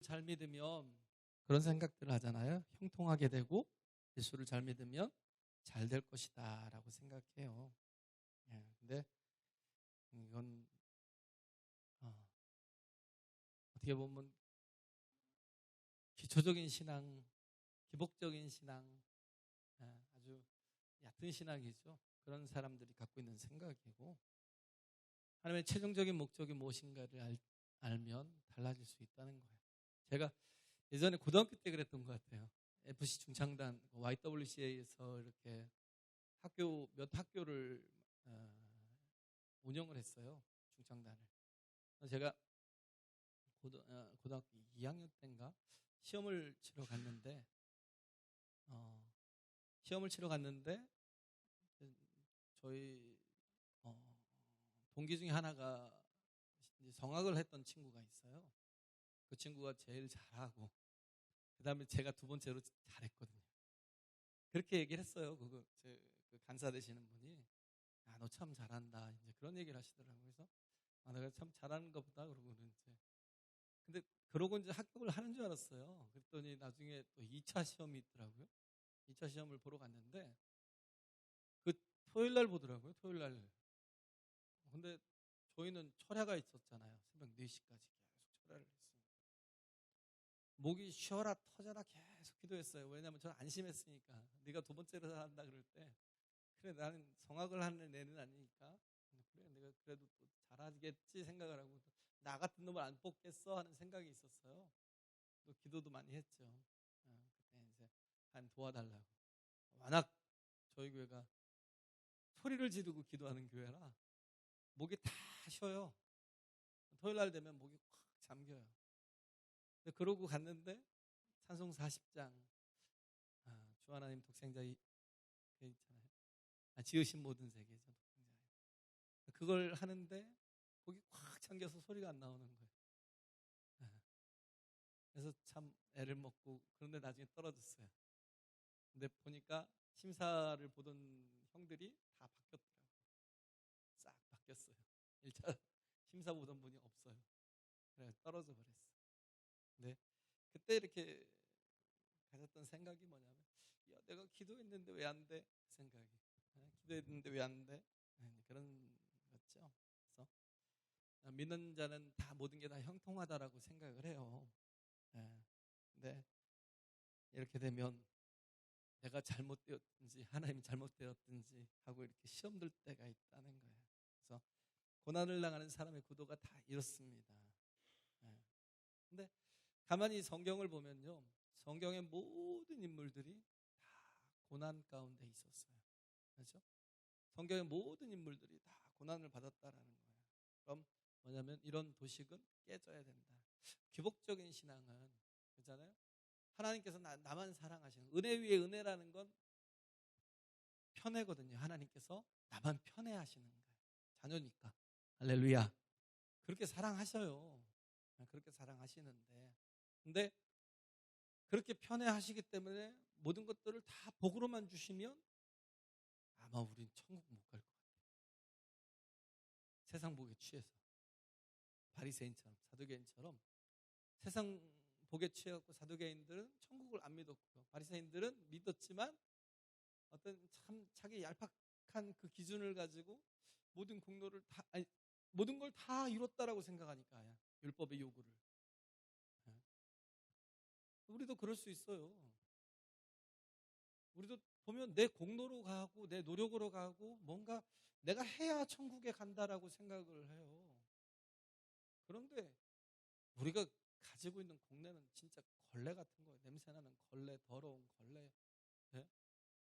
잘 믿으면 그런 생각들을 하잖아요. 형통하게 되고 예수를 잘 믿으면 잘 될 것이다 라고 생각해요. 근데 이건 어, 어떻게 보면 기초적인 신앙, 기복적인 신앙, 아주 얕은 신앙이죠. 그런 사람들이 갖고 있는 생각이고, 하나님의 최종적인 목적이 무엇인가를 알면 달라질 수 있다는 거예요. 제가 예전에 고등학교 때 그랬던 것 같아요. FC 중창단 YWCA에서 이렇게 몇 학교를 운영을 했어요. 중창단을. 제가 고등학교 2학년 때인가 시험을 치러 갔는데 저희 동기 중에 하나가 이제 성악을 했던 친구가 있어요. 그 친구가 제일 잘하고 그 다음에 제가 두 번째로 잘했거든요. 그렇게 얘기를 했어요. 그 간사 되시는 분이 너 참 잘한다 이제 그런 얘기를 하시더라고요. 그래서 내가 참 잘하는 것보다 그러고는 근데 그러고 이제 합격을 하는 줄 알았어요. 그랬더니 나중에 또 2차 시험이 있더라고요. 2차 시험을 보러 갔는데 그 토요일 날 보더라고요. 토요일 날. 근데 저희는 철야가 있었잖아요. 새벽 4시까지 계속 철야를 했어요. 목이 쉬어라 터져라 계속 기도했어요. 왜냐하면 저는 안심했으니까. 네가 두 번째로 한다 그럴 때 그래 나는 성악을 하는 애는 아니니까 그래 내가 그래도 또 잘하겠지 생각을 하고 나 같은 놈을 안 뽑겠어 하는 생각이 있었어요. 또 기도도 많이 했죠. 그때 이제 하나님 도와달라고. 워낙 저희 교회가 소리를 지르고 기도하는 교회라 목이 다 쉬어요. 토요일 날 되면 목이 확 잠겨요. 그러고 갔는데 찬송 40장 주 하나님 독생자 그 있잖아요. 지으신 모든 세계죠. 독생자. 그걸 하는데 목이 확 잠겨서 소리가 안 나오는 거예요. 그래서 참 애를 먹고 그런데 나중에 떨어졌어요. 근데 보니까 심사를 보던 형들이 다 바뀌었더라고요. 싹 바뀌었어요. 1차 심사 보던 분이 없어요. 그래 떨어져 버렸어요. 근데 그때 이렇게 가졌던 생각이 뭐냐면 야, 내가 기도했는데 왜 안 돼? 그 생각이. 기도했는데 왜 안 돼? 그런 거죠. 그래서 믿는 자는 다 모든 게 다 형통하다라고 생각을 해요. 근데 이렇게 되면 내가 잘못되었든지 하나님이 잘못되었든지 하고 이렇게 시험 들 때가 있다는 거예요. 그래서 고난을 당하는 사람의 구도가 다 이렇습니다. 근데 가만히 성경을 보면요. 성경의 모든 인물들이 다 고난 가운데 있었어요. 그렇죠? 성경의 모든 인물들이 다 고난을 받았다라는 거예요. 그럼 뭐냐면 이런 도식은 깨져야 된다. 기복적인 신앙은 그렇잖아요. 하나님께서 나만 사랑하시는 은혜 위에 은혜라는 건 편애거든요. 하나님께서 나만 편애하시는 거예요. 자녀니까. 할렐루야. 그렇게 사랑하셔요. 그렇게 사랑하시는데 근데 그렇게 편애하시기 때문에 모든 것들을 다 복으로만 주시면 아마 우린 천국 못 갈 것 같아요. 세상 복에 취해서 바리새인처럼 사두개인처럼 세상 복에 취해갖고 사두개인들은 천국을 안 믿었고요. 바리새인들은 믿었지만 어떤 참 자기 얄팍한 그 기준을 가지고 모든 공로를 다 아니, 모든 걸 다 이뤘다라고 생각하니까 율법의 요구를 우리도 그럴 수 있어요. 우리도 보면 내 공로로 가고 내 노력으로 가고 뭔가 내가 해야 천국에 간다라고 생각을 해요. 그런데 우리가 가지고 있는 공로는 진짜 걸레 같은 거예요. 냄새나는 걸레, 더러운 걸레. 네?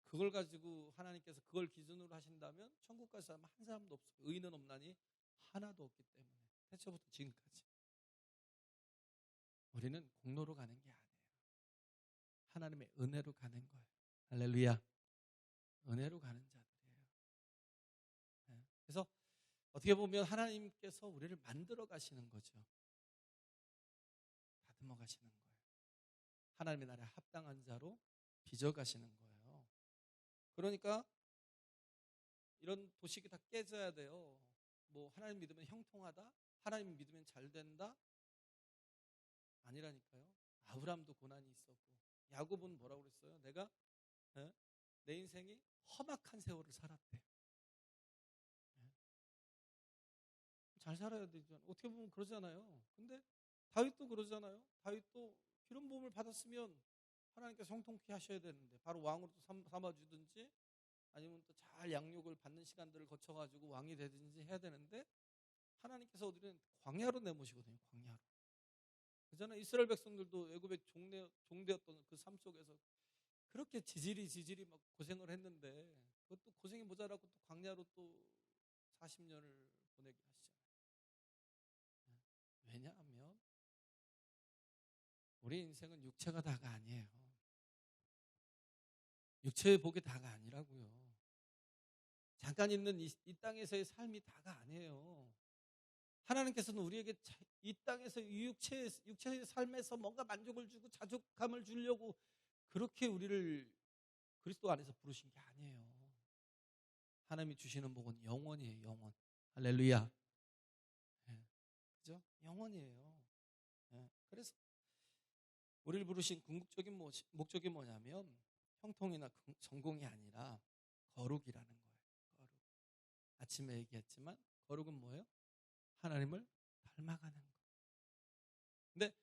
그걸 가지고 하나님께서 그걸 기준으로 하신다면 천국 갈 사람 한 사람도 없어요. 의인은 없나니 하나도 없기 때문에 태초부터 지금까지 우리는 공로로 가는 게 아니에요. 하나님의 은혜로 가는 거예요. 할렐루야. 은혜로 가는 자들이에요. 네. 그래서 어떻게 보면 하나님께서 우리를 만들어 가시는 거죠. 다듬어 가시는 거예요. 하나님의 나라에 합당한 자로 빚어 가시는 거예요. 그러니까 이런 도식이 다 깨져야 돼요. 뭐 하나님 믿으면 형통하다, 하나님 믿으면 잘 된다. 아니라니까요. 아브라함도 고난이 있었고, 야곱은 뭐라고 그랬어요? 내가 예? 내 인생이 험악한 세월을 살았대. 예? 잘 살아야 되죠. 어떻게 보면 그러잖아요. 근데 다윗도 그러잖아요. 다윗도 기름 부음을 받았으면 하나님께서 형통케 하셔야 되는데 바로 왕으로 삼아주든지 아니면 또 잘 양육을 받는 시간들을 거쳐가지고 왕이 되든지 해야 되는데 하나님께서 우리는 광야로 내모시거든요. 광야로. 그전에 이스라엘 백성들도 애굽의 종되었던 그 삶 속에서 그렇게 지질이 막 고생을 했는데 그것도 고생이 모자라고 또 광야로 또 40년을 보내게 하시잖아요. 왜냐하면 우리 인생은 육체가 다가 아니에요. 육체의 복이 다가 아니라고요. 잠깐 있는 이 땅에서의 삶이 다가 아니에요. 하나님께서는 우리에게 이 땅에서 이 육체의 삶에서 뭔가 만족을 주고 자족감을 주려고 그렇게 우리를 그리스도 안에서 부르신 게 아니에요. 하나님이 주시는 복은 영원이에요. 영원. 할렐루야. 예, 그죠? 영원이에요. 예, 그래서 우리를 부르신 궁극적인 목적이 뭐냐면 형통이나 성공이 아니라 거룩이라는 거예요. 거룩. 아침에 얘기했지만 거룩은 뭐예요? 하나님을 닮아가는 거. 근데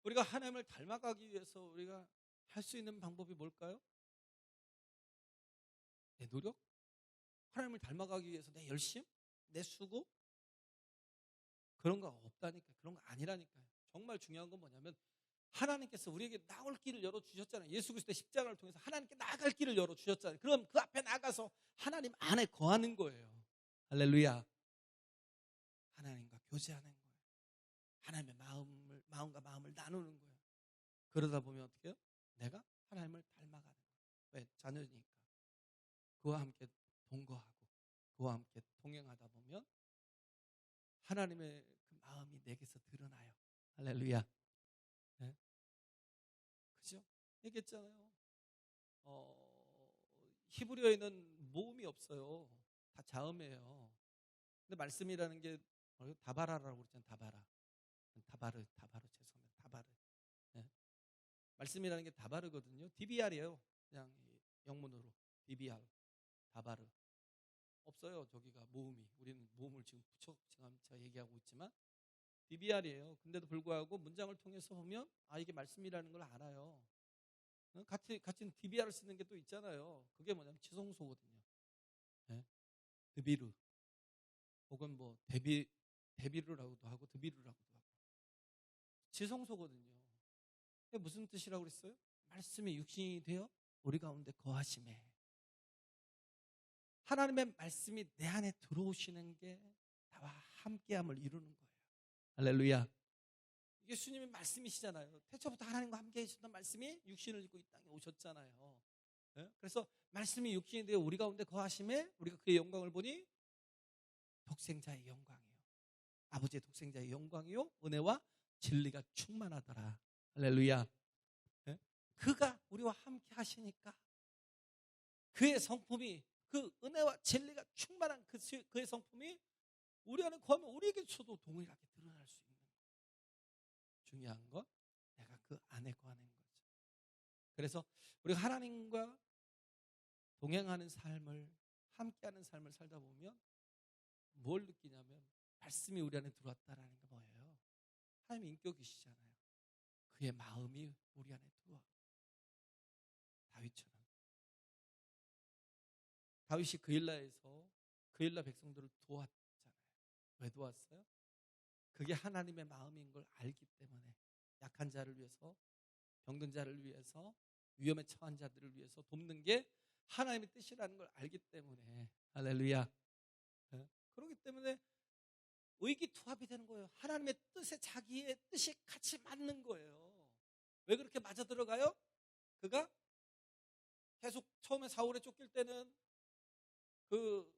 우리가 하나님을 닮아가기 위해서 우리가 할 수 있는 방법이 뭘까요? 내 노력? 하나님을 닮아가기 위해서 내 열심? 내 수고? 그런 거 없다니까요. 그런 거 아니라니까요. 정말 중요한 건 뭐냐면 하나님께서 우리에게 나올 길을 열어주셨잖아요. 예수 그리스도의 십자가를 통해서 하나님께 나아갈 길을 열어주셨잖아요. 그럼 그 앞에 나가서 하나님 안에 거하는 거예요. 할렐루야. 하나님과 교제하는 거예요. 하나님의 마음과 마음을 나누는 거예요. 그러다 보면 어떻게 해요? 내가 하나님을 닮아가는 거예요. 왜? 자녀니까. 그와 함께 동거하고 그와 함께 동행하다 보면 하나님의 그 마음이 내게서 드러나요. 할렐루야. 네? 그죠? 얘기했잖아요. 히브리어에는 모음이 없어요. 다 자음이에요. 근데 말씀이라는 게 다바라라고 그랬잖아요. 다바르 죄송합니다. 다바르. 네? 말씀이라는 게 다바르거든요. DBR이에요. 그냥 영문으로 DBR, 다바르. 없어요. 저기가 모음이. 우리는 모음을 지금 붙여 지금 제가 얘기하고 있지만 DBR이에요. 근데도 불구하고 문장을 통해서 보면 이게 말씀이라는 걸 알아요. 같이 DBR을 쓰는 게 또 있잖아요. 그게 뭐냐면 지성소거든요. 네? 드비르 혹은 뭐 데비르라고도 하고 드비르라고도 하고 지성소거든요. 그게 무슨 뜻이라고 그랬어요? 말씀이 육신이 되어 우리 가운데 거하심에 하나님의 말씀이 내 안에 들어오시는 게 나와 함께함을 이루는 거예요. 할렐루야. 이게 주님의 말씀이시잖아요. 태초부터 하나님과 함께 계셨던 말씀이 육신을 입고 이 땅에 오셨잖아요. 네? 그래서 말씀이 육신이 되어 우리 가운데 거하심에 우리가 그의 영광을 보니 독생자의 영광이요. 아버지의 독생자의 영광이요. 은혜와 진리가 충만하더라. 할렐루야. 네? 그가 우리와 함께 하시니까 그의 성품이 그 은혜와 진리가 충만한 그의 성품이 우리 안에 거하면 우리에게서도 동일하게 드러날 수 있는 거예요. 중요한 건 내가 그 안에 거하는 거죠. 그래서 우리가 하나님과 동행하는 삶을 함께하는 삶을 살다 보면 뭘 느끼냐면 말씀이 우리 안에 들어왔다라는 게 뭐예요? 하나님의 인격이시잖아요. 그의 마음이 우리 안에 들어와. 다윗처럼. 다윗이 그일라에서 그일라 백성들을 도왔잖아요. 왜 도왔어요? 그게 하나님의 마음인 걸 알기 때문에 약한 자를 위해서 병든 자를 위해서 위험에 처한 자들을 위해서 돕는 게 하나님의 뜻이라는 걸 알기 때문에 할렐루야. 네? 그렇기 때문에 의기투합이 되는 거예요. 하나님의 뜻에 자기의 뜻이 같이 맞는 거예요. 왜 그렇게 맞아 들어가요? 그가 계속 처음에 사울에 쫓길 때는 그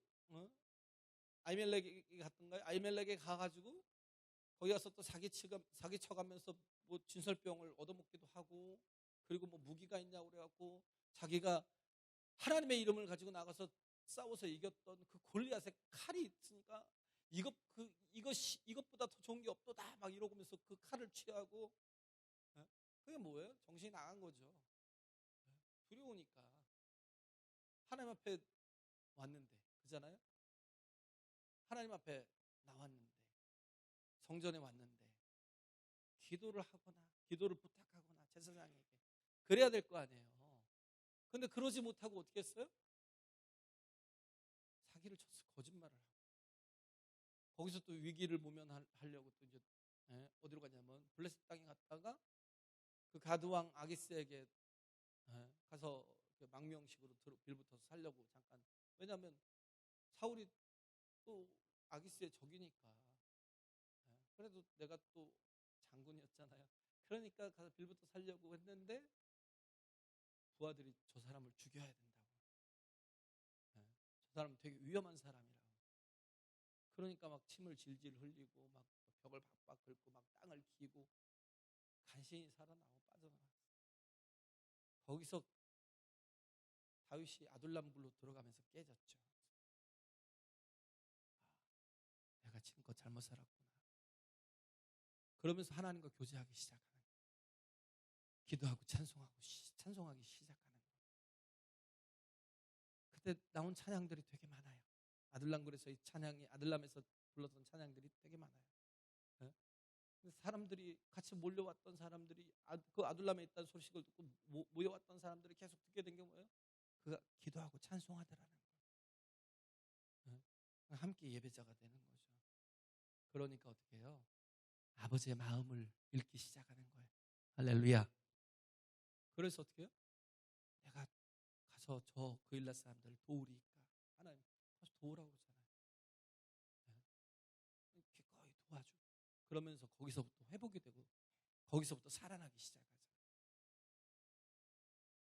아이멜렉이 갔던가요? 아이멜렉에 가가지고 거기 가서 또 사기 쳐가면서 뭐 진설병을 얻어먹기도 하고 그리고 뭐 무기가 있냐고 그래갖고 자기가 하나님의 이름을 가지고 나가서 싸워서 이겼던 그 골리앗의 칼이 있으니까 이것보다 더 좋은 게 없도다 막 이러면서 그 칼을 취하고 뭐예요? 정신이 나간 거죠. 두려우니까. 하나님 앞에 왔는데, 그잖아요? 하나님 앞에 나왔는데, 성전에 왔는데, 기도를 하거나, 기도를 부탁하거나, 제사장에게. 그래야 될 거 아니에요. 근데 그러지 못하고 어떻게 했어요? 사기를 쳤어. 거짓말을 하고. 거기서 또 위기를 모면하려고 또 이제 어디로 가냐면 블레셋 땅에 갔다가 그 가드왕 아기스에게 가서 망명식으로 빌붙어서 살려고 잠깐. 왜냐하면 사울이 또 아기스의 적이니까. 그래도 내가 또 장군이었잖아요. 그러니까 가서 빌붙어 살려고 했는데 부하들이 저 사람을 죽여야 된다고. 저 사람은 되게 위험한 사람이라고. 그러니까 막 침을 질질 흘리고 막 벽을 박박 긁고 막 땅을 기고 간신히 살아나고 빠져나갔어요. 거기서 다윗이 아둘람굴로 들어가면서 깨졌죠. 내가 지금껏 잘못 살았구나. 그러면서 하나님과 교제하기 시작하는 거예요. 기도하고 찬송하기 시작하는 거예요. 그때 나온 찬양들이 되게 많아요. 아둘람굴에서의 찬양이, 아둘람에서 불렀던 찬양들이 되게 많아요. 사람들이 같이 몰려왔던 사람들이 그 아둘람에 있다는 소식을 듣고 모여왔던 사람들이 계속 듣게 된 게 뭐예요? 그가 기도하고 찬송하더라는 거예요. 함께 예배자가 되는 거죠. 그러니까 어떻게 해요? 아버지의 마음을 읽기 시작하는 거예요. 할렐루야. 그래서 어떻게 해요? 내가 가서 저 그일라 사람들을 도우리까. 하나님 가서 도우라고 그러잖아요. 기꺼이 도와주고. 그러면서 거기서부터 회복이 되고 거기서부터 살아나기 시작하죠.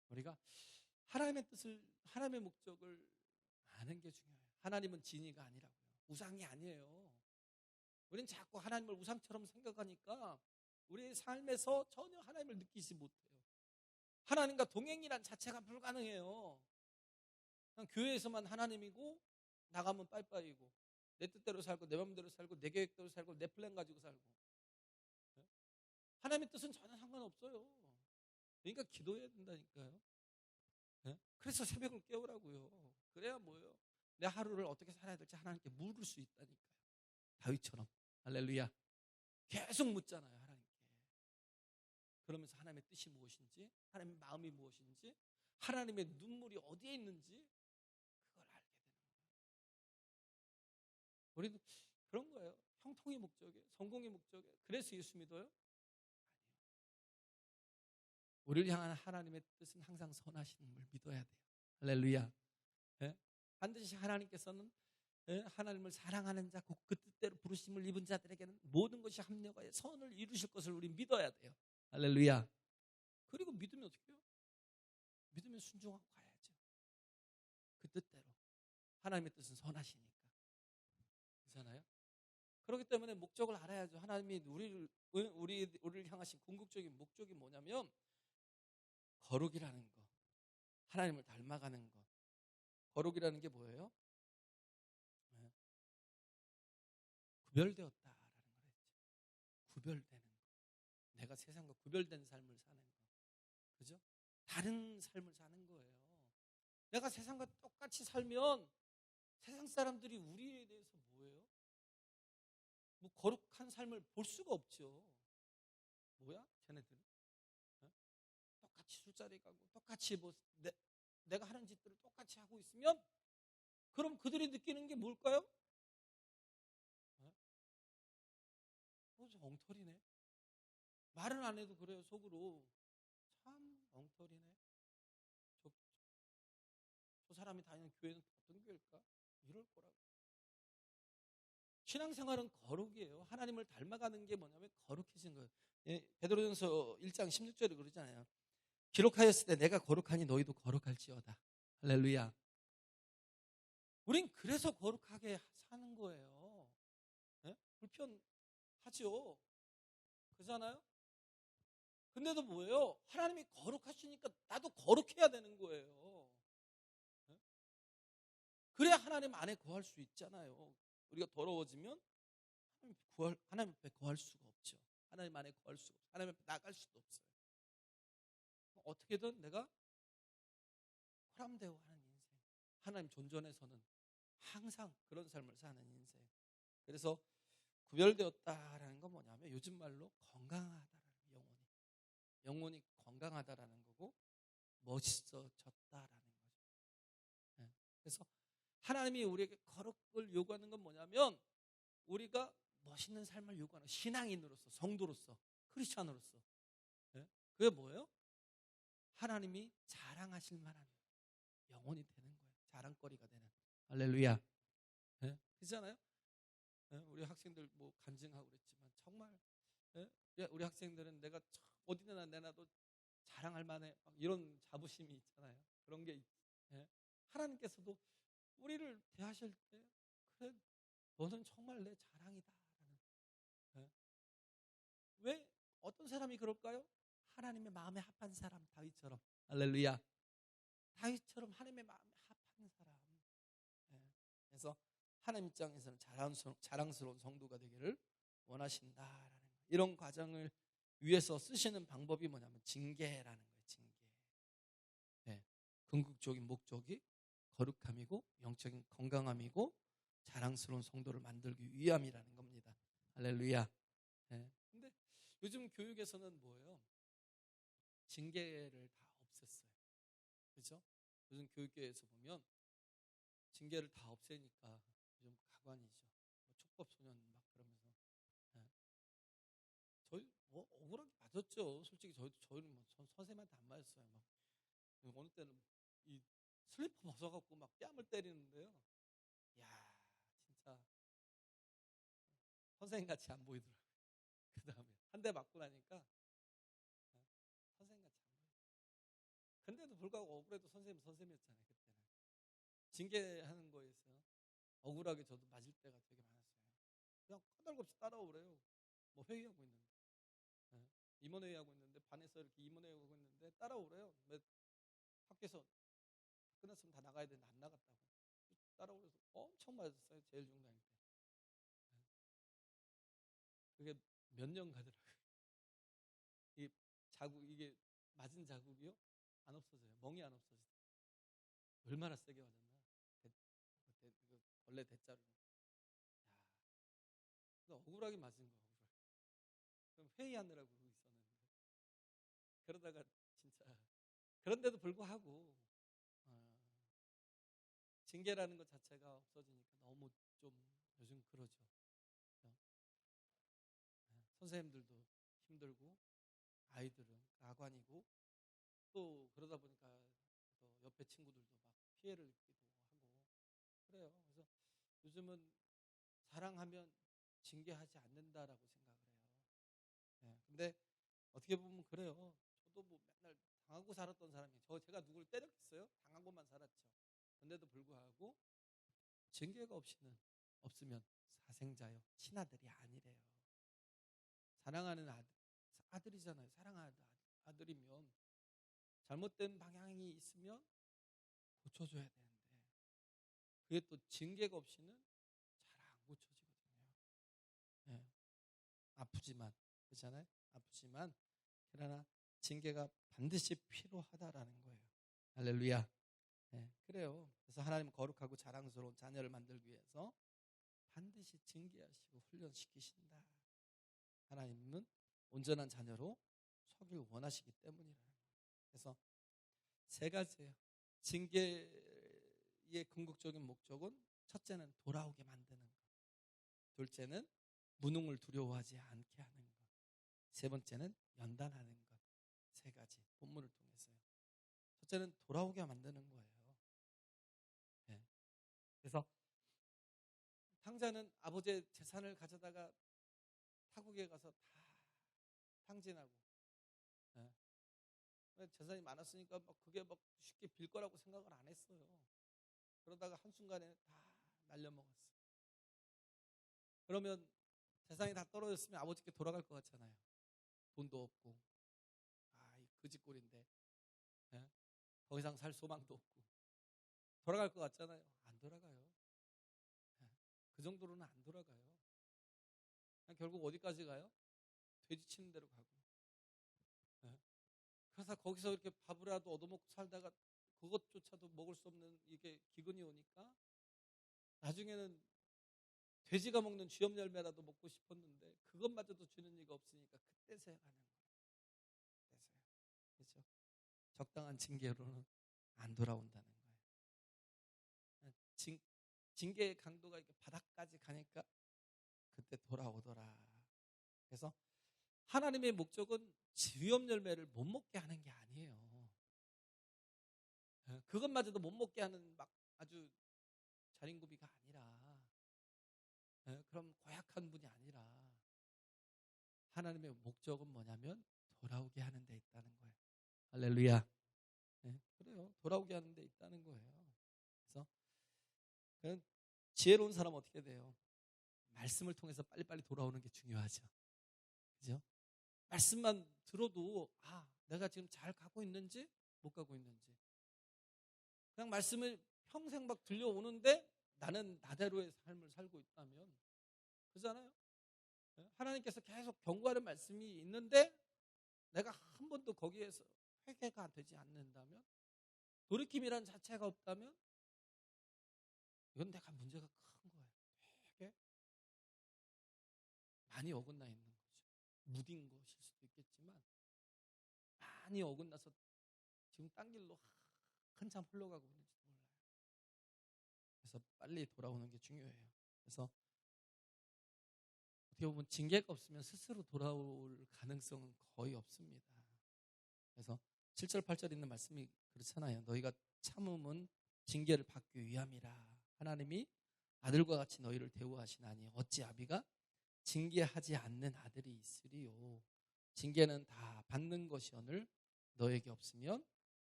우리가 하나님의 뜻을, 하나님의 목적을 아는 게 중요해요. 하나님은 진이가 아니라고요. 우상이 아니에요. 우리는 자꾸 하나님을 우상처럼 생각하니까 우리의 삶에서 전혀 하나님을 느끼지 못해요. 하나님과 동행이란 자체가 불가능해요. 그냥 교회에서만 하나님이고 나가면 빠이빠이고 내 뜻대로 살고 내 마음대로 살고 내 계획대로 살고 내 플랜 가지고 살고. 하나님의 뜻은 전혀 상관없어요. 그러니까 기도해야 된다니까요. 그래서 새벽을 깨우라고요. 그래야 뭐예요? 내 하루를 어떻게 살아야 될지 하나님께 물을 수 있다니까요. 다윗처럼. 할렐루야. 계속 묻잖아요, 하나님께. 그러면서 하나님의 뜻이 무엇인지, 하나님의 마음이 무엇인지, 하나님의 눈물이 어디에 있는지 그걸 알게 되는 거예요. 우리도 그런 거예요. 형통의 목적에, 성공의 목적에. 그래서 예수 믿어요? 아니요. 우리를 향한 하나님의 뜻은 항상 선하심을 믿어야 돼요. 할렐루야. 예? 반드시 하나님께서는 하나님을 사랑하는 자, 그 뜻대로 부르심을 입은 자들에게는 모든 것이 합력하여 선을 이루실 것을 우리 믿어야 돼요. 할렐루야. 그리고 믿으면 어떻게 해요? 믿으면 순종하고 가야죠. 그 뜻대로. 하나님의 뜻은 선하시니까. 그렇잖아요? 그렇기 때문에 목적을 알아야죠. 하나님이 우리를 향하신 궁극적인 목적이 뭐냐면 거룩이라는 거. 하나님을 닮아가는 것. 거룩이라는 게 뭐예요? 구별되었다라는 걸 했죠. 구별되는 거. 내가 세상과 구별된 삶을 사는 거. 그죠? 다른 삶을 사는 거예요. 내가 세상과 똑같이 살면 세상 사람들이 우리에 대해서 뭐예요? 뭐 거룩한 삶을 볼 수가 없죠. 뭐야? 쟤네들은? 똑같이 술자리 가고 똑같이 뭐 내가 하는 짓들을 똑같이 하고 있으면 그럼 그들이 느끼는 게 뭘까요? 저 엉터리네. 말은 안 해도 그래요. 속으로. 참 엉터리네. 저 사람이 다니는 교회는 어떤 교회일까? 이럴 거라고. 신앙생활은 거룩이에요. 하나님을 닮아가는 게 뭐냐면 거룩해진 거예요. 베드로전서 1장 16절에 그러잖아요. 기록하였을 때 내가 거룩하니 너희도 거룩할지어다. 할렐루야. 우린 그래서 거룩하게 사는 거예요. 불편하죠. 그렇잖아요? 근데도 뭐예요? 하나님이 거룩하시니까 나도 거룩해야 되는 거예요. 그래야 하나님 안에 거할 수 있잖아요. 우리가 더러워지면 하나님 앞에 거할 수가 없죠. 하나님 안에 거할 수가 없어요. 하나님 앞에 나갈 수도 없어요. 어떻게든 내가 호람대오하는 인생, 하나님 존전에서는 항상 그런 삶을 사는 인생. 그래서 구별되었다라는 건 뭐냐면 요즘 말로 건강하다라는, 영혼이 건강하다라는 거고 멋있어졌다라는 거죠. 네. 그래서 하나님이 우리에게 거룩을 요구하는 건 뭐냐면 우리가 멋있는 삶을 요구하는, 신앙인으로서, 성도로서, 크리스찬으로서. 네? 그게 뭐예요? 하나님이 자랑하실 만한 영혼이 되는 거예요. 자랑거리가 되는. 할렐루야. 네? 그렇잖아요? 네? 우리 학생들 뭐 간증하고 그랬지만 정말, 네? 우리 학생들은 내가 어디나 내놔도 자랑할 만해, 이런 자부심이 있잖아요. 그런 게 네? 하나님께서도 우리를 대하실 때 그래, 너는 정말 내 자랑이다라는. 네? 왜 어떤 사람이 그럴까요? 하나님의 마음에 합한 사람, 다윗처럼. 할렐루야. 다윗처럼 하나님의 마음에 합한 사람. 네. 그래서 하나님 입장에서는 자랑스러운 성도가 되기를 원하신다라는 거예요. 이런 과정을 위해서 쓰시는 방법이 뭐냐면 징계라는 거예요. 징계. 네. 궁극적인 목적이 거룩함이고 영적인 건강함이고 자랑스러운 성도를 만들기 위함이라는 겁니다. 할렐루야. 네. 근데 요즘 교육에서는 뭐예요? 징계를 다 없앴어요. 그렇죠? 요즘 교육계에서 보면 징계를 다 없애니까 요즘 가관이죠. 뭐 촉법 소년 막 그러면서. 네. 저희 뭐 억울하게 맞았죠. 솔직히 저희는 뭐 선생님한테 안 맞았어요. 막 어느 때는 이 슬리퍼 벗어갖고 막 뺨을 때리는데요. 야, 진짜 선생님 같이 안 보이더라고요. 그 다음에 한 대 맞고 나니까 선생님 같이 안 보여요. 근데도 불구하고 억울해도 선생님이었잖아요. 그때는 징계하는 거에서 억울하게 저도 맞을 때가 되게 많았어요. 그냥 까닭없이 따라오래요. 뭐 회의하고 있는데, 네. 임원회의하고 있는데, 반에서 이렇게 임원회의하고 있는데 따라오래요. 학교에서 끝났으면 다 나가야 되는데 안 나갔다고 따라오래서 엄청 맞았어요. 제일 중단일 때. 네. 그게 몇 년 가더라고요. 이 이게 맞은 자국이요? 안 없어져요. 멍이 안 없어져요. 얼마나 세게 맞았나? 원래 대자로. 야, 억울하게 맞은 거야. 그럼 회의하느라고 있었는데. 그러다가 진짜 그런데도 불구하고 징계라는 것 자체가 없어지니까 너무 좀 요즘 그러죠. 선생님들도 힘들고 아이들은 가관이고 또 그러다 보니까 또 옆에 친구들도 막 피해를 입기도 하고 그래요. 그래서 요즘은 자랑하면 징계하지 않는다라고 생각을 해요. 네, 근데 어떻게 보면 그래요. 저도 뭐 맨날 당하고 살았던 사람이에요. 제가 누굴 때렸겠어요? 당하고만 살았죠. 그런데도 불구하고 징계가 없으면 사생자요, 친아들이 아니래요. 사랑하는 아들이잖아요. 사랑하는 아들이면 잘못된 방향이 있으면 고쳐줘야 되는데 그게 또 징계가 없이는 잘 안 고쳐지거든요. 네. 아프지만, 그렇잖아요. 아프지만 그러나 징계가 반드시 필요하다라는 거예요. 할렐루야. 네, 그래요. 그래서 하나님 거룩하고 자랑스러운 자녀를 만들기 위해서 반드시 징계하시고 훈련시키신다. 하나님은 온전한 자녀로 서길 원하시기 때문이라는 거예요. 그래서 세 가지예요. 징계의 궁극적인 목적은 첫째는 돌아오게 만드는 것, 둘째는 무능을 두려워하지 않게 하는 것, 세 번째는 연단하는 것. 세 가지 본문을 통해서요. 첫째는 돌아오게 만드는 거예요. 네. 그래서 탕자는 아버지의 재산을 가져다가 타국에 가서 다 탕진하고, 네. 재산이 많았으니까 막 그게 막 쉽게 빌 거라고 생각을 안 했어요. 그러다가 한순간에 다 날려먹었어요. 그러면 재산이 다 떨어졌으면 아버지께 돌아갈 것 같잖아요. 돈도 없고, 이 거지꼴인데, 네? 더 이상 살 소망도 없고 돌아갈 것 같잖아요. 안 돌아가요. 네? 그 정도로는 안 돌아가요. 결국 어디까지 가요? 돼지 치는 대로 가고. 네? 그래서 가서 거기서 이렇게 밥이라도 얻어먹고 살다가 그것조차도 먹을 수 없는 이게 기근이 오니까 나중에는 돼지가 먹는 쥐염 열매라도 먹고 싶었는데 그것마저도 주는 이가 없으니까 그때서야 가는 거예요. 그때서야. 그렇죠? 적당한 징계로는 안 돌아온다는 거예요. 징계의 강도가 이렇게 바닥까지 가니까 그때 돌아오더라. 그래서 하나님의 목적은 쥐염 열매를 못 먹게 하는 게 아니에요. 그것마저도 못 먹게 하는 막 아주 자린고비가 아니라, 그럼 고약한 분이 아니라 하나님의 목적은 뭐냐면 돌아오게 하는 데 있다는 거예요. 할렐루야. 그래요. 돌아오게 하는 데 있다는 거예요. 그래서 지혜로운 사람은 어떻게 돼요? 말씀을 통해서 빨리빨리 돌아오는 게 중요하죠. 그죠? 말씀만 들어도 내가 지금 잘 가고 있는지 못 가고 있는지 그냥 말씀을 평생 막 들려오는데 나는 나대로의 삶을 살고 있다면 그렇잖아요. 하나님께서 계속 경고하는 말씀이 있는데 내가 한 번도 거기에서 회개가 되지 않는다면, 돌이킴이란 자체가 없다면 이건 내가 문제가 큰 거예요. 되게 많이 어긋나 있는 거죠. 무딘 것일 수도 있겠지만 많이 어긋나서 지금 딴 길로 한참 흘러가고 있는지도 몰라요. 그래서 빨리 돌아오는 게 중요해요. 그래서 어떻게 보면 징계가 없으면 스스로 돌아올 가능성은 거의 없습니다. 그래서 7절 8절 있는 말씀이 그렇잖아요. 너희가 참음은 징계를 받기 위함이라. 하나님이 아들과 같이 너희를 대우하시나니 어찌 아비가 징계하지 않는 아들이 있으리요. 징계는 다 받는 것이오늘 너에게 없으면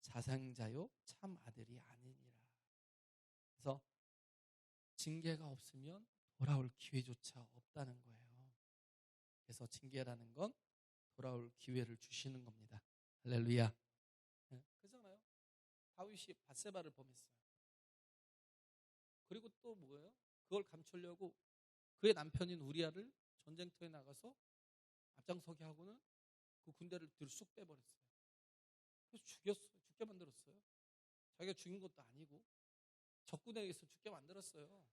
자생자요 참 아들이 아니니라. 그래서 징계가 없으면 돌아올 기회조차 없다는 거예요. 그래서 징계라는 건 돌아올 기회를 주시는 겁니다. 할렐루야. 그렇잖아요. 다윗이 밧세바를 범했어요. 그리고 또 뭐예요? 그걸 감추려고 그의 남편인 우리아를 전쟁터에 나가서 앞장서게 하고는 그 군대를 뒤로 쑥 빼버렸어요. 그래서 죽였어요. 죽게 만들었어요. 자기가 죽인 것도 아니고 적군에 의해서 죽게 만들었어요.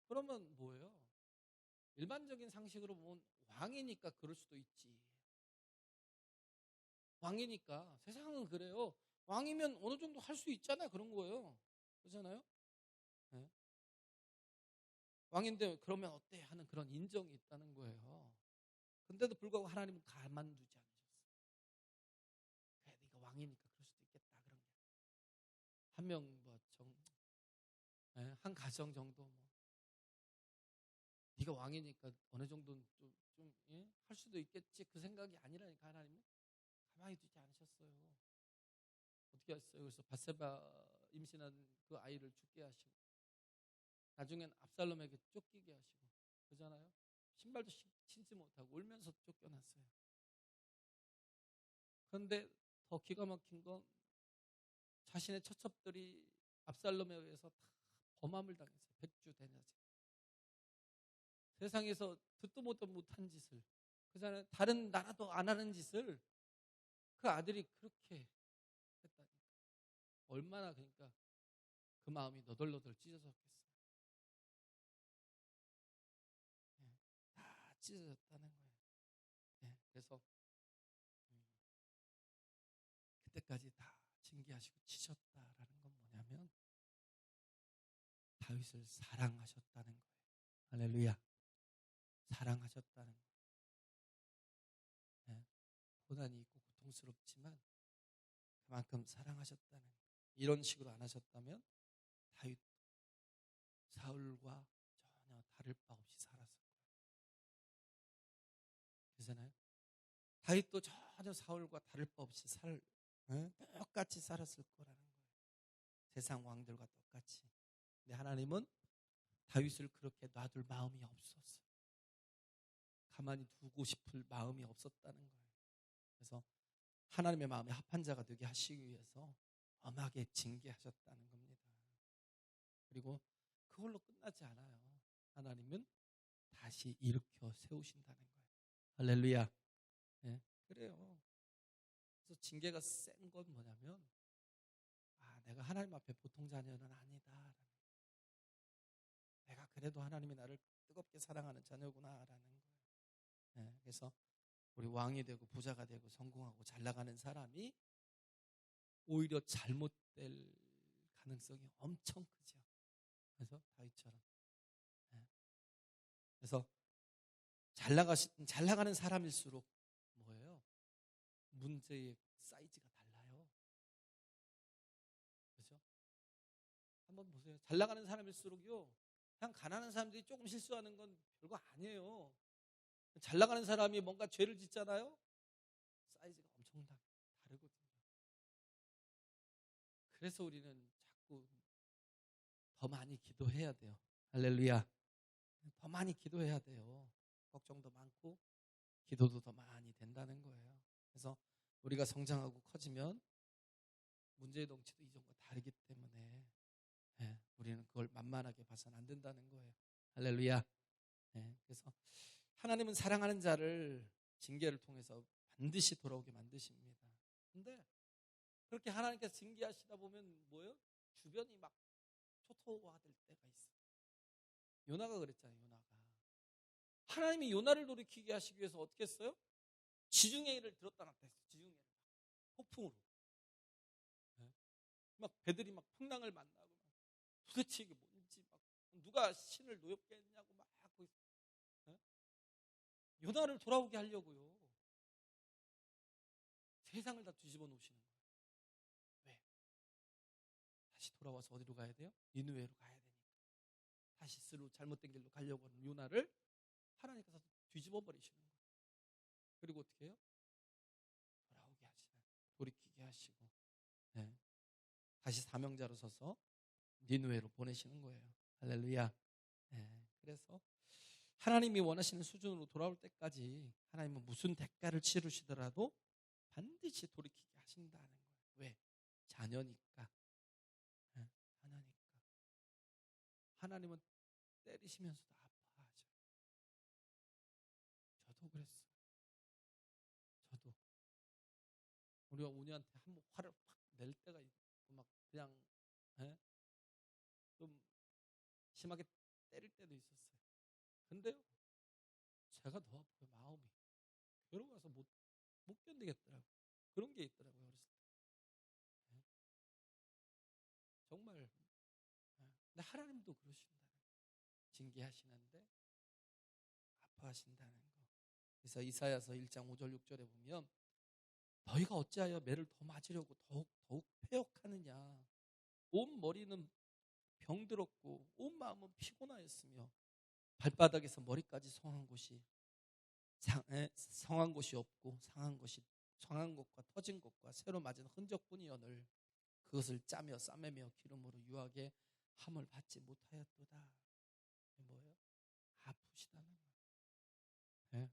그러면 뭐예요? 일반적인 상식으로 보면 왕이니까 그럴 수도 있지. 왕이니까. 세상은 그래요. 왕이면 어느 정도 할 수 있잖아요. 그런 거예요. 그렇잖아요? 네. 왕인데 그러면 어때? 하는 그런 인정이 있다는 거예요. 근데도 불구하고 하나님은 가만두지 않으셨어요. 그래, 네가 왕이니까 그럴 수도 있겠다. 그런 게. 한 명, 한 가정 정도 네가 왕이니까 어느 정도는 할 수도 있겠지. 그 생각이 아니라니까 하나님은 가만히 두지 않으셨어요. 어떻게 했어요? 그래서 밧세바 임신한 그 아이를 죽게 하시고 나중엔 압살롬에게 쫓기게 하시고 그러잖아요. 신발도 신지 못하고 울면서 쫓겨났어요. 그런데 더 기가 막힌 건 자신의 처첩들이 압살롬에 의해서 다 범함을 당했어요. 백주 대낮에. 세상에서 듣도 못한 짓을, 그잖아요. 다른 나라도 안 하는 짓을 그 아들이 그렇게 했다니까. 얼마나 그러니까 그 마음이 너덜너덜 찢어졌겠어요. 다 찢어졌다는 거예요. 그래서 그때까지 다 징계하시고 치셨다라는 건 뭐냐면 다윗을 사랑하셨다는 거예요. 할렐루야. 사랑하셨다는 거예요. 고난이 있고 고통스럽지만 그만큼 사랑하셨다는 거예요. 이런 식으로 안 하셨다면 다윗 사울과 전혀 다를 바 없이 살았을 거예요. 그렇잖아요. 다윗도 전혀 사울과 다를 바 없이 똑같이 살았을 거라는 거예요. 세상 왕들과 똑같이. 근데 하나님은 다윗을 그렇게 놔둘 마음이 없었어요. 가만히 두고 싶을 마음이 없었다는 거예요. 그래서 하나님의 마음에 합한 자가 되게 하시기 위해서 엄하게 징계하셨다는 겁니다. 그리고 그걸로 끝나지 않아요. 하나님은 다시 일으켜 세우신다는 거예요. 할렐루야. 그래요. 징계가 센 건 뭐냐면 내가 하나님 앞에 보통 자녀는 아니다. 내가 그래도 하나님이 나를 뜨겁게 사랑하는 자녀구나라는 거예요. 그래서 우리 왕이 되고 부자가 되고 성공하고 잘 나가는 사람이 오히려 잘못될 가능성이 엄청 크죠. 그래서 다윗처럼. 그래서 잘 나가는 사람일수록 뭐예요? 문제의 사이즈가 달라요. 그렇죠? 한번 보세요. 잘 나가는 사람일수록요. 그냥 가난한 사람들이 조금 실수하는 건 별거 아니에요. 잘 나가는 사람이 뭔가 죄를 짓잖아요. 사이즈가 엄청나게 다르거든요. 그래서 우리는 자꾸 더 많이 기도해야 돼요. 할렐루야. 더 많이 기도해야 돼요. 걱정도 많고 기도도 더 많이 된다는 거예요. 그래서 우리가 성장하고 커지면 문제의 덩치도 이전과 다르기 때문에 우리는 그걸 만만하게 봐서는 안 된다는 거예요. 할렐루야. 그래서 하나님은 사랑하는 자를 징계를 통해서 반드시 돌아오게 만드십니다. 근데 그렇게 하나님께서 징계하시다 보면 뭐예요? 주변이 막 초토화될 때가 있어요. 요나가 그랬잖아요. 요나가 하나님이 요나를 돌이키게 하시기 위해서 어떻게 했어요? 지중해를 들었다 놨다 했어요. 지중해를 폭풍으로 막 배들이 막 풍랑을 만나고 도대체 이게 뭔지 막 누가 신을 노엽게 했냐고 막 하고 요나를 돌아오게 하려고요. 세상을 다 뒤집어 놓으시는 거예요. 왜? 다시 돌아와서 어디로 가야 돼요? 니느웨로 가야 되니까. 다시 스스로 잘못된 길로 가려고 하는 요나를 하나님께서 뒤집어 버리시는 거예요. 그리고 어떻게 해요? 돌아오게 하시는, 돌이키게 하시고 다시 사명자로 서서 니느웨로 보내시는 거예요. 할렐루야. 그래서 하나님이 원하시는 수준으로 돌아올 때까지 하나님은 무슨 대가를 치르시더라도 반드시 돌이키게 하신다는 거예요. 왜? 자녀니까. 하나니까. 하나님은 때리시면서도 아파하죠. 저도 그랬어요. 저도. 우리가 우니한테 한번 화를 확 낼 때가 있고 막 그냥 좀 심하게 때릴 때도 있었어요. 근데요, 제가 더 아파요. 마음이 괴로워서 못 견디겠더라고요. 그런 게 있더라고요. 어렸을 때. 정말. 근데 하나님도 그러신다는 거예요. 징계하시는데 아파하신다는 거. 그래서 이사야서 1장 5절 6절에 보면 너희가 어찌하여 매를 더 맞으려고 더욱 패역하느냐. 온 머리는 병들었고 온 마음은 피곤하였으며 발바닥에서 머리까지 성한 곳이 없고 상한 것과 터진 것과 새로 맞은 흔적뿐이여늘 그것을 짜며 싸매며 기름으로 유하게 함을 받지 못하였도다. 뭐예요? 아프시다는 거예요.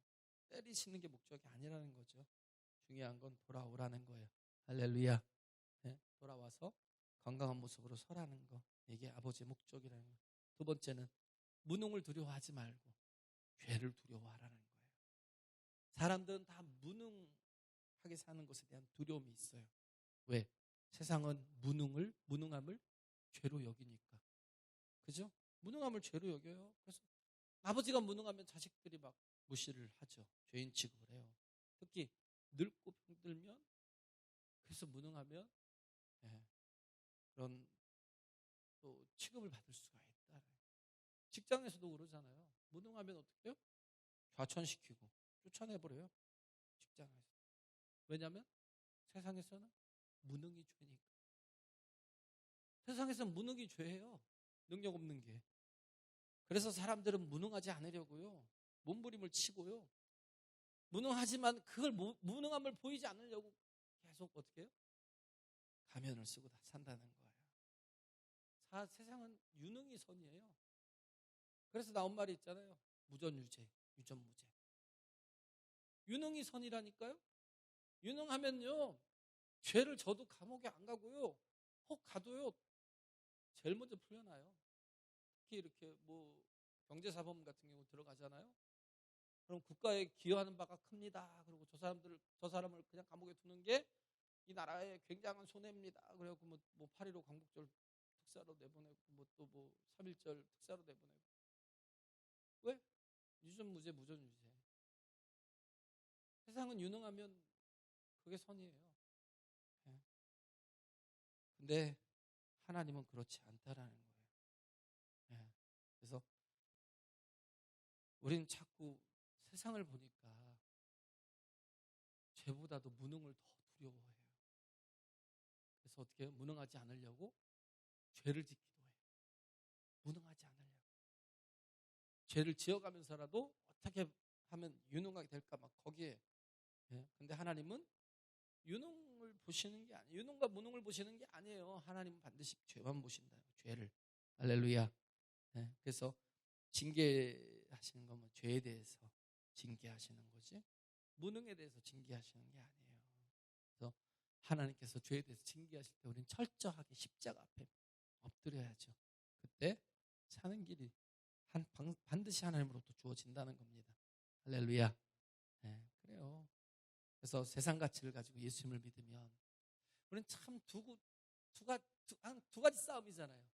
때리시는 게 목적이 아니라는 거죠. 중요한 건 돌아오라는 거예요. 할렐루야. 돌아와서 건강한 모습으로 서라는 거. 이게 아버지의 목적이라는 거예요. 두 번째는 무능을 두려워하지 말고 죄를 두려워하라는 거예요. 사람들은 다 무능하게 사는 것에 대한 두려움이 있어요. 왜? 세상은 무능함을 죄로 여기니까. 그죠? 무능함을 죄로 여겨요. 그래서 아버지가 무능하면 자식들이 막 무시를 하죠. 죄인 취급을 해요. 특히 늙고 병들면, 그래서 무능하면 그런 또 취급을 받을 수가 있다. 직장에서도 그러잖아요. 무능하면 어떻게 해요? 좌천시키고 쫓아내버려요. 직장에서. 왜냐하면 세상에서는 무능이 죄니까. 세상에서는 무능이 죄예요. 능력 없는 게. 그래서 사람들은 무능하지 않으려고요. 몸부림을 치고요. 무능하지만 그걸 무능함을 보이지 않으려고 계속 어떻게 해요? 가면을 쓰고 다 산다는 거예요. 세상은 유능이 선이에요. 그래서 나온 말이 있잖아요. 무전유죄, 유전무죄. 유능이 선이라니까요. 유능하면요, 죄를 져도 감옥에 안 가고요. 혹 가도요, 제일 먼저 풀려나요. 특히 이렇게 뭐 경제사범 같은 경우 들어가잖아요. 그럼 국가에 기여하는 바가 큽니다. 그리고 저 사람을 그냥 감옥에 두는 게 이 나라에 굉장한 손해입니다. 그래갖고 뭐 8.15 광복절 특사로 내보내고 또 3.1절 특사로 내보내고. 왜? 유전무죄 무전유죄. 세상은 유능하면 그게 선이에요. 예. 근데 하나님은 그렇지 않다라는 거예요. 예. 그래서 우리는 자꾸 세상을 보니까 죄보다도 무능을 더 두려워해요. 그래서 어떻게 해요? 무능하지 않으려고 죄를 짓기도 해요. 무능하지 않으려고. 죄를 지어가면서라도 어떻게 하면 유능하게 될까 막 거기에. 예. 근데 하나님은 유능을 보시는 게 아니에요. 유능과 무능을 보시는 게 아니에요. 하나님은 반드시 죄만 보신다. 죄를. 할렐루야. 예. 그래서 징계하시는 건 뭐 죄에 대해서 징계하시는 거지 무능에 대해서 징계하시는 게 아니에요. 그래서 하나님께서 죄에 대해서 징계하실 때 우리는 철저하게 십자가 앞에 엎드려야죠. 그때 사는 길이 반드시 하나님으로부터 주어진다는 겁니다. 할렐루야. 네, 그래요. 그래서 세상 가치를 가지고 예수님을 믿으면 우리는 참 두 가지 싸움이잖아요.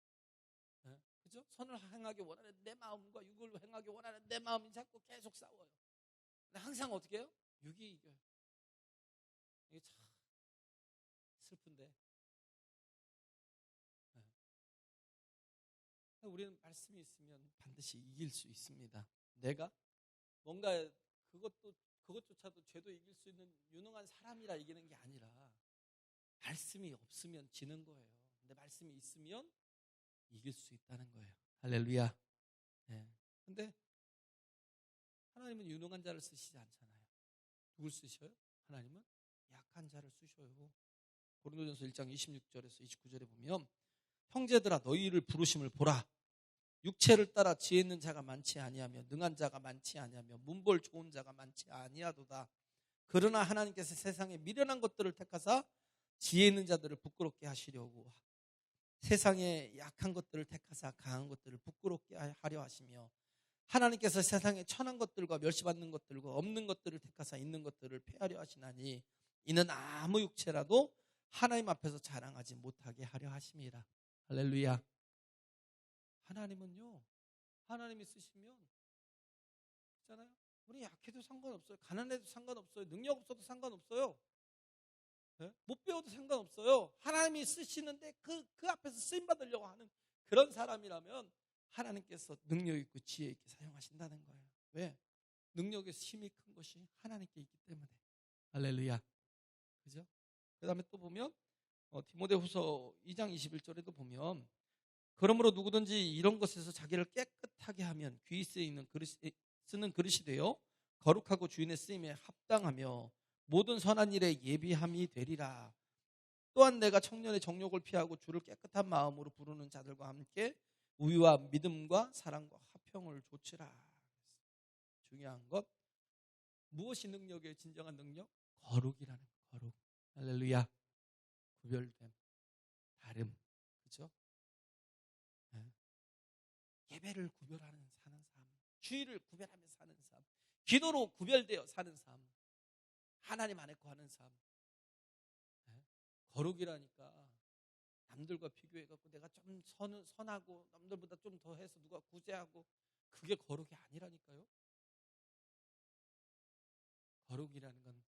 네, 그죠? 선을 행하기 원하는 내 마음과 육을 행하기 원하는 내 마음이 자꾸 계속 싸워요. 근데 항상 어떻게 해요? 육이 이겨요. 이게 참 슬픈데. 네. 우리는 말씀이 있으면 반드시 이길 수 있습니다. 내가 뭔가 그것조차도 죄도 이길 수 있는 유능한 사람이라 이기는 게 아니라 말씀이 없으면 지는 거예요. 근데 말씀이 있으면 이길 수 있다는 거예요. 할렐루야. 네. 근데 하나님은 유능한 자를 쓰시지 않잖아요. 누굴 쓰셔요? 하나님은 약한 자를 쓰셔요. 고린도전서 1장 26절에서 29절에 보면 형제들아 너희를 부르심을 보라. 육체를 따라 지혜 있는 자가 많지 아니하며 능한 자가 많지 아니하며 문벌 좋은 자가 많지 아니하도다. 그러나 하나님께서 세상에 미련한 것들을 택하사 지혜 있는 자들을 부끄럽게 하시려고 세상에 약한 것들을 택하사 강한 것들을 부끄럽게 하려 하시며 하나님께서 세상에 천한 것들과 멸시받는 것들과 없는 것들을 택하사 있는 것들을 폐하려 하시나니 이는 아무 육체라도 하나님 앞에서 자랑하지 못하게 하려 하심이라. 할렐루야. 하나님은요, 하나님이 쓰시면 있잖아요. 우리 약해도 상관없어요. 가난해도 상관없어요. 능력 없어도 상관없어요. 네? 못 배워도 상관없어요. 하나님이 쓰시는데 그 앞에서 쓰임 받으려고 하는 그런 사람이라면 하나님께서 능력 있고 지혜 있게 사용하신다는 거예요. 왜? 능력의 힘이 큰 것이 하나님께 있기 때문에. 할렐루야. 그죠? 그 다음에 또 보면 디모데후서 2장 21절에도 보면 그러므로 누구든지 이런 것에서 자기를 깨끗하게 하면 귀 쓰이는 쓰는 그릇이 되어 거룩하고 주인의 쓰임에 합당하며 모든 선한 일에 예비함이 되리라. 또한 내가 청년의 정욕을 피하고 주를 깨끗한 마음으로 부르는 자들과 함께 우위와 믿음과 사랑과 화평을 좇으라. 중요한 것 무엇이 능력의 진정한 능력? 거룩이라는 거룩. 할렐루야. 구별됨, 다름, 그렇죠? 네. 예배를 구별하는 사는 삶, 주의를 구별하며 사는 삶, 기도로 구별되어 사는 삶, 하나님 안에 거하는 삶. 네. 거룩이라니까 남들과 비교해갖고 내가 좀 선하고 남들보다 좀 더 해서 누가 구제하고 그게 거룩이 아니라니까요. 거룩이라는 건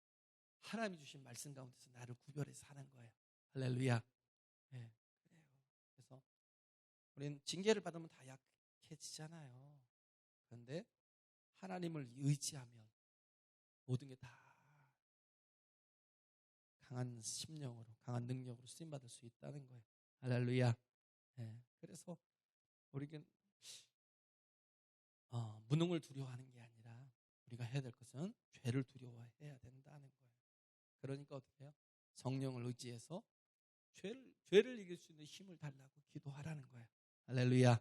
하나님이 주신 말씀 가운데서 나를 구별해서 사는 거예요. 할렐루야. 네, 그래요. 그래서 우리는 징계를 받으면 다 약해지잖아요. 그런데 하나님을 의지하면 모든 게 다 강한 심령으로, 강한 능력으로 쓰임받을 수 있다는 거예요. 할렐루야. 네, 그래서 우리는 무능을 두려워하는 게 아니라 우리가 해야 될 것은 죄를 두려워해야 된다는 거예요. 그러니까 어떻게 해요? 성령을 의지해서 죄를 이길 수 있는 힘을 달라고 기도하라는 거예요. 할렐루야.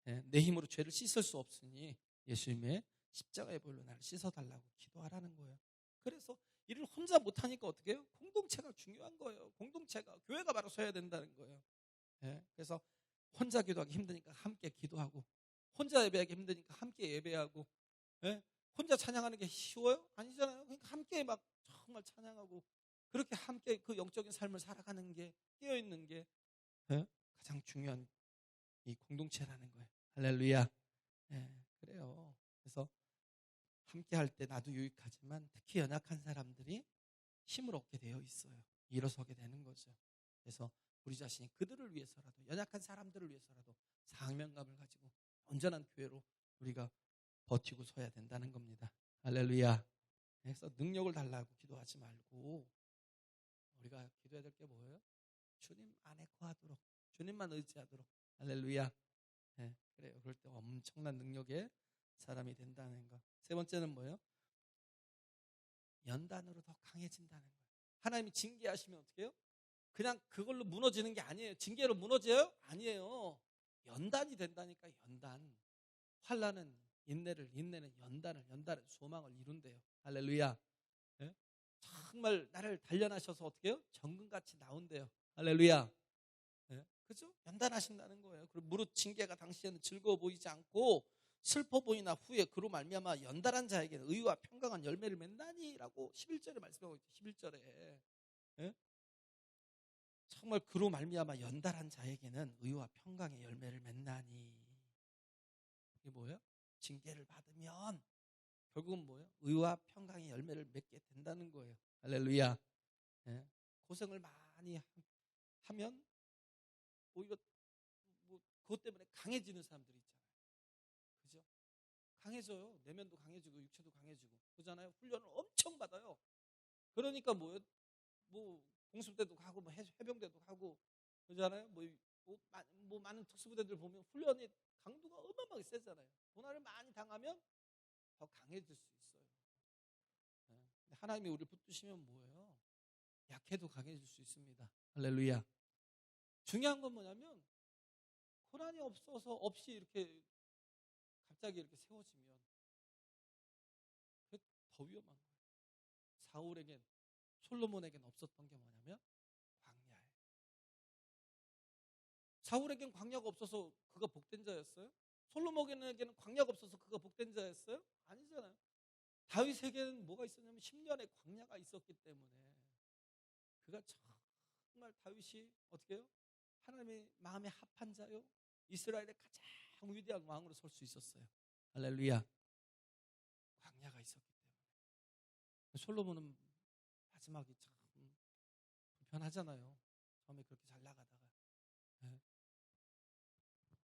네, 내 힘으로 죄를 씻을 수 없으니 예수님의 십자가의 보혈로 나를 씻어달라고 기도하라는 거예요. 그래서 일을 혼자 못하니까 어떻게 해요? 공동체가 중요한 거예요. 공동체가, 교회가 바로 서야 된다는 거예요. 네, 그래서 혼자 기도하기 힘드니까 함께 기도하고 혼자 예배하기 힘드니까 함께 예배하고 네? 혼자 찬양하는 게 쉬워요? 아니잖아요. 그러니까 함께 막 정말 찬양하고 그렇게 함께 그 영적인 삶을 살아가는 게, 깨어있는 게 예? 가장 중요한 이 공동체라는 거예요. 할렐루야. 예, 그래요. 그래서 함께 할 때 나도 유익하지만 특히 연약한 사람들이 힘을 얻게 되어 있어요. 일어서게 되는 거죠. 그래서 우리 자신이 그들을 위해서라도, 연약한 사람들을 위해서라도 사명감을 가지고 온전한 교회로 우리가 버티고 서야 된다는 겁니다. 할렐루야. 그래서 능력을 달라고 기도하지 말고 우리가 기도해야 될 게 뭐예요? 주님 안에 거하도록, 주님만 의지하도록. 할렐루야. 네, 그래요. 그럴 때 엄청난 능력의 사람이 된다는 거. 세 번째는 뭐예요? 연단으로 더 강해진다는 거예요. 하나님이 징계하시면 어떻게 해요? 그냥 그걸로 무너지는 게 아니에요. 징계로 무너져요? 아니에요. 연단이 된다니까. 연단. 환난은 인내를, 인내는 연단을, 연단은 소망을 이룬대요. 할렐루야. 예? 정말 나를 단련하셔서 어떻게 해요? 정금같이 나온대요. 할렐루야. 예? 그죠? 연단하신다는 거예요. 그리고 무릇 징계가 당시에는 즐거워 보이지 않고 슬퍼 보이나 후에 그로 말미암아 연단한 자에게는 의와 평강한 열매를 맺나니라고 11절에 말씀하고 있죠. 11절에. 예? 정말 그로 말미암아 연단한 자에게는 의와 평강의 열매를 맺나니. 이게 뭐예요? 징계를 받으면 결국은 뭐예요? 의와 평강의 열매를 맺게 된다는 거예요. 할렐루야. 예? 고생을 많이 하면 오히려 뭐 그것 때문에 강해지는 사람들이 있잖아요. 그죠? 강해져요. 내면도 강해지고 육체도 강해지고 그러잖아요. 훈련을 엄청 받아요. 그러니까 뭐예요? 뭐 공습대도 가고 뭐 해병대도 가고 그러잖아요. 뭐 많은 특수부대들 보면 훈련이 강도가 어마어마하게 세잖아요. 고난을 많이 당하면 더 강해질 수 있어요. 네. 근데 하나님이 우리를 붙드시면 뭐예요? 약해도 강해질 수 있습니다. 할렐루야. 중요한 건 뭐냐면 고난이 없이 이렇게 갑자기 이렇게 세워지면 그게 더 위험한 거예요. 사울에겐, 솔로몬에겐 없었던 게 뭐냐면 광야예요. 사울에겐 광야가 없어서 그가 복된 자였어요? 솔로몬에게는 광야가 없어서 그가 복된 자였어요? 아니잖아요. 다윗에게는 뭐가 있었냐면 10년의 광야가 있었기 때문에 그가 정말 다윗이 어떻게 해요? 하나님의 마음에 합한 자요. 이스라엘의 가장 위대한 왕으로 설 수 있었어요. 할렐루야. 광야가 있었기 때문에. 솔로몬은 마지막이 참 불편하잖아요. 처음에 그렇게 잘 나가다가. 네.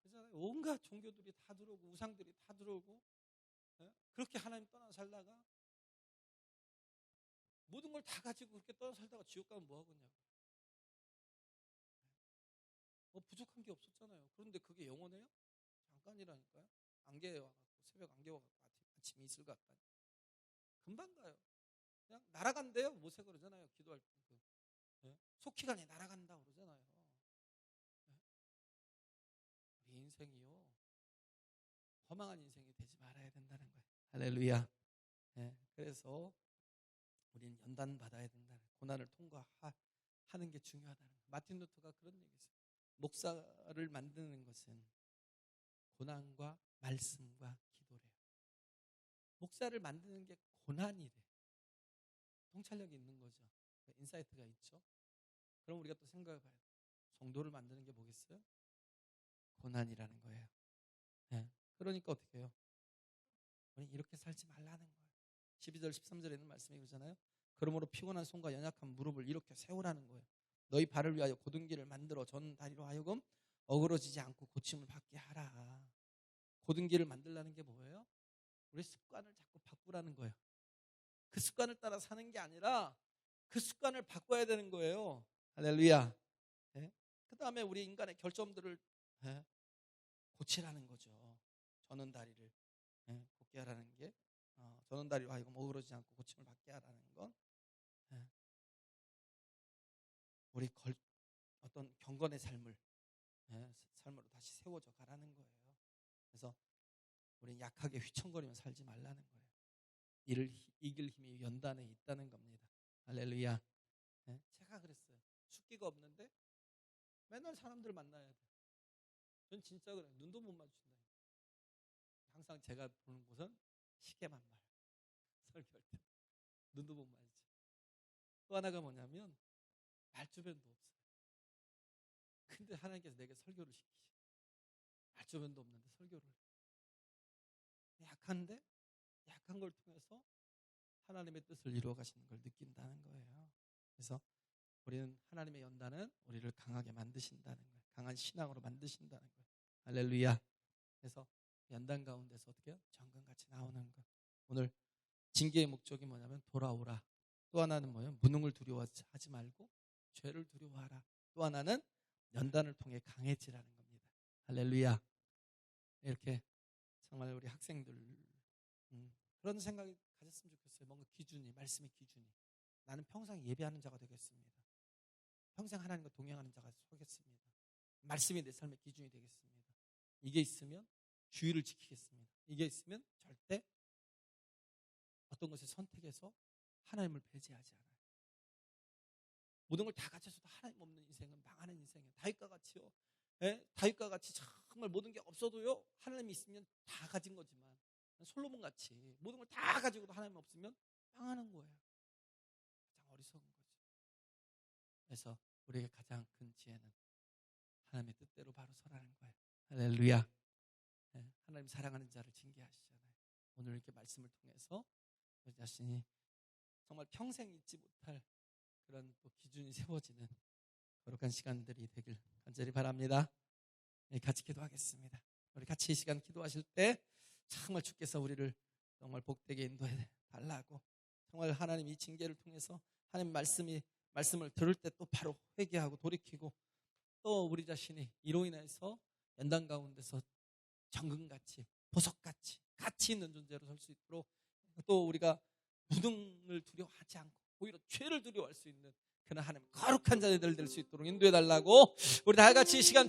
그잖아요. 온갖 종교들이 다 들어오고 우상들이 다 들어오고 네? 그렇게 하나님 떠나 살다가 모든 걸 다 가지고 그렇게 떠나 살다가 지옥 가면 뭐 하겠냐고. 뭐 부족한 게 없었잖아요. 그런데 그게 영원해요? 잠깐이라니까요. 안개에 와갖고 새벽 안개 와갖고 아침에 이슬 같다니. 금방 가요. 그냥 날아간대요. 모세 그러잖아요. 기도할 때. 네? 속히간에 날아간다 그러잖아요. 네? 우리 인생이요. 허망한 인생이 되지 말아야 된다는 거예요. 할렐루야. 네? 그래서 우리는 연단 받아야 된다는 고난을 통과하는 게 중요하다는 거예요. 마틴 루터가 그런 얘기했어요. 목사를 만드는 것은 고난과 말씀과 기도래요. 목사를 만드는 게 고난이래. 통찰력이 있는 거죠. 인사이트가 있죠. 그럼 우리가 또 생각해 봐요. 성도를 만드는 게 뭐겠어요? 고난이라는 거예요. 네. 그러니까 어떻게 해요? 우리 이렇게 살지 말라는 거예요. 12절 13절에 있는 말씀이 그러잖아요. 그러므로 피곤한 손과 연약한 무릎을 이렇게 세우라는 거예요. 너희 발을 위하여 곧은 길을 만들어 전 다리로 하여금 어그러지지 않고 고침을 받게 하라. 곧은 길을 만들라는 게 뭐예요? 우리 습관을 자꾸 바꾸라는 거예요. 그 습관을 따라 사는 게 아니라 그 습관을 바꿔야 되는 거예요. 할렐루야. 네? 그 다음에 우리 인간의 결점들을 네? 고치라는 거죠. 저는 다리를 네? 곱게 하라는 게 저는 다리로 하여금 어그러지지 않고 고침을 받게 하라는 건 네? 우리 어떤 경건의 삶을 네? 삶으로 다시 세워져 가라는 거예요. 그래서 우리 약하게 휘청거리며 살지 말라는 거예요. 이를 이길 힘이 연단에 있다는 겁니다. 할렐루야. 네? 제가 그랬어요. 숫기가 없는데 맨날 사람들 만나야 돼. 전 진짜 그래요. 눈도 못 마주친다. 항상 제가 보는 곳은 시계만 봐요. 설교할 때. 눈도 못 마주쳐. 또 하나가 뭐냐면 말주변도 없어요. 근데 하나님께서 내게 설교를 시키시. 말주변도 없는데 설교를 해. 약한데 약한 걸 통해서 하나님의 뜻을 이루어 가시는 걸 느낀다는 거예요. 그래서 우리는 하나님의 연단은 우리를 강하게 만드신다는 거예요. 강한 신앙으로 만드신다는 거예요. 할렐루야. 그래서 연단 가운데서 어떻게 해요? 정금같이 나오는 것. 오늘 징계의 목적이 뭐냐면 돌아오라. 또 하나는 뭐예요? 무능을 두려워하지 말고 죄를 두려워하라. 또 하나는 연단을 통해 강해지라는 겁니다. 할렐루야. 이렇게 정말 우리 학생들 그런 생각이 가졌으면 좋겠어요. 뭔가 기준이, 말씀의 기준이. 나는 평생 예배하는 자가 되겠습니다. 평생 하나님과 동행하는 자가 되겠습니다. 말씀이 내 삶의 기준이 되겠습니다. 이게 있으면 주의를 지키겠습니다. 이게 있으면 절대 어떤 것을 선택해서 하나님을 배제하지 않아요. 모든 걸 다 가져서도 하나님 없는 인생은 망하는 인생이에요. 다윗과 같이요. 다윗과 같이 정말 모든 게 없어도요. 하나님이 있으면 다 가진 거지만 솔로몬 같이 모든 걸 다 가지고도 하나님 없으면 망하는 거예요. 가장 어리석은 거죠. 그래서 우리에게 가장 큰 지혜는 하나님의 뜻대로 바로 서라는 거예요. 할렐루야. 하나님 사랑하는 자를 징계하시잖아요. 오늘 이렇게 말씀을 통해서 우리 자신이 정말 평생 잊지 못할 그런 또 기준이 세워지는 거룩한 시간들이 되길 간절히 바랍니다. 같이 기도하겠습니다. 우리 같이 이 시간 기도하실 때 정말 주께서 우리를 정말 복되게 인도해 달라고, 정말 하나님 이 징계를 통해서 하나님 말씀을 들을 때 또 바로 회개하고 돌이키고, 또 우리 자신이 이로 인해서 연단 가운데서 정금같이 보석같이 가치 있는 존재로 설 수 있도록, 또 우리가 무능을 두려워하지 않고 오히려 죄를 두려워할 수 있는 그런 하나님 거룩한 자들 될 수 있도록 인도해 달라고, 우리 다 같이 이 시간